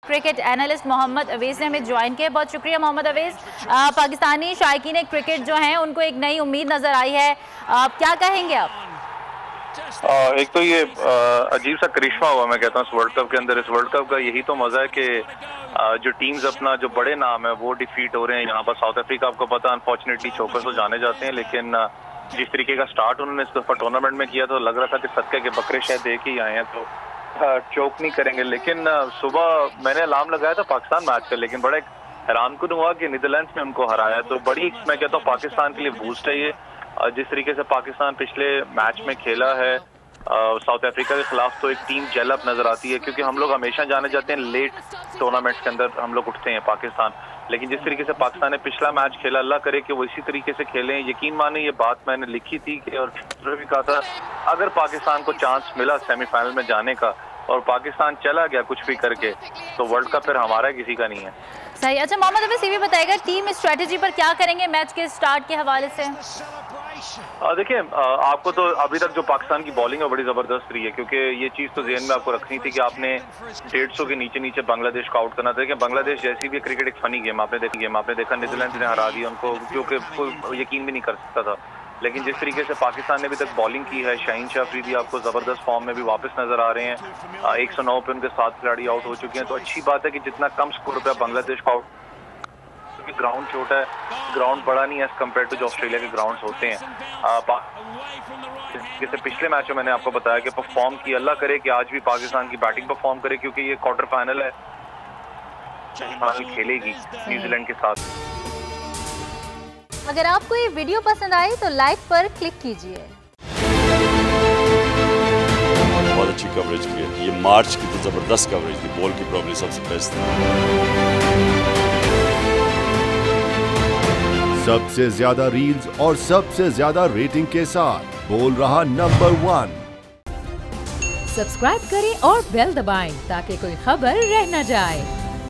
Cricket analyst Mohammad Awais ने हमें join किया। बहुत शुक्रिया मोहम्मद अवैस। पाकिस्तानी शायकीन क्रिकेट जो हैं उनको एक नई उम्मीद नजर आई है, क्या कहेंगे आप? एक तो ये अजीब सा करिश्मा हुआ, मैं कहता हूँ इस वर्ल्ड कप के अंदर। इस वर्ल्ड कप का यही तो मजा है कि जो टीम्स अपना जो बड़े नाम है वो डिफीट हो रहे हैं। यहाँ पर साउथ अफ्रीका आपको पता अनफॉर्चुनेटली चौकस तो जाने जाते हैं, लेकिन जिस तरीके का स्टार्ट उन्होंने इस दफा टूर्नामेंट में किया तो लग रहा था कि सदके के बकरे शायद एक ही आए हैं तो चौक नहीं करेंगे। लेकिन सुबह मैंने अलार्म लगाया था पाकिस्तान मैच का, लेकिन बड़ा हैरानकुन हुआ कि नीदरलैंड्स ने उनको हराया। तो बड़ी मैं कहता हूँ पाकिस्तान के लिए बूस्ट है ये। जिस तरीके से पाकिस्तान पिछले मैच में खेला है साउथ अफ्रीका के खिलाफ, तो एक टीम जेलअप नजर आती है, क्योंकि हम लोग हमेशा जाने जाते हैं लेट टूर्नामेंट्स के अंदर हम लोग उठते हैं पाकिस्तान। लेकिन जिस तरीके से पाकिस्तान ने पिछला मैच खेला, अल्लाह करे कि वो इसी तरीके से खेलें। यकीन माने ये बात मैंने लिखी थी कि और भी कहा था, अगर पाकिस्तान को चांस मिला सेमीफाइनल में जाने का और पाकिस्तान चला गया कुछ भी करके, तो वर्ल्ड कप फिर हमारा किसी का नहीं है। सही। अच्छा मोहम्मद अवैस ये भी बताएगा टीम स्ट्रेटेजी पर क्या करेंगे मैच के स्टार्ट के हवाले से? देखिए आपको तो अभी तक जो पाकिस्तान की बॉलिंग है बड़ी जबरदस्त रही है, क्योंकि ये चीज तो ज़हन में आपको रखनी थी कि आपने 150 के नीचे नीचे बांग्लादेश को आउट करना था। बांग्लादेश जैसी भी क्रिकेट एक फनी गेम आपने देखा नीदरलैंड ने हरा दिया उनको, क्योंकि कोई यकीन भी नहीं कर सकता था। लेकिन जिस तरीके से पाकिस्तान ने अभी तक बॉलिंग की है, शाहीन शाह अफरीदी आपको जबरदस्त फॉर्म में भी वापस नजर आ रहे हैं। 109 पे उनके 7 खिलाड़ी आउट हो चुके हैं। तो अच्छी बात है कि जितना कम स्कोर पे बांग्लादेश को आउट, ग्राउंड छोटा है, ग्राउंड बड़ा नहीं है एज कम्पेयर टू जो ऑस्ट्रेलिया के ग्राउंड्स होते हैं। जैसे पिछले मैच में मैंने आपको बताया कि परफॉर्म की, अल्लाह करे कि आज भी पाकिस्तान की बैटिंग परफॉर्म करे, क्योंकि ये क्वार्टर फाइनल है, फाइनल खेलेगी न्यूजीलैंड के साथ। अगर आपको ये वीडियो पसंद आई तो लाइक पर क्लिक कीजिए। बहुत अच्छी कवरेज की है, ये मार्च की तो जबरदस्त कवरेज थी, बॉल की प्रॉब्लम सबसे बेस्ट थी। सबसे ज्यादा रील्स और सबसे ज्यादा रेटिंग के साथ बोल रहा नंबर 1। सब्सक्राइब करें और बेल दबाएं ताकि कोई खबर रह न जाए।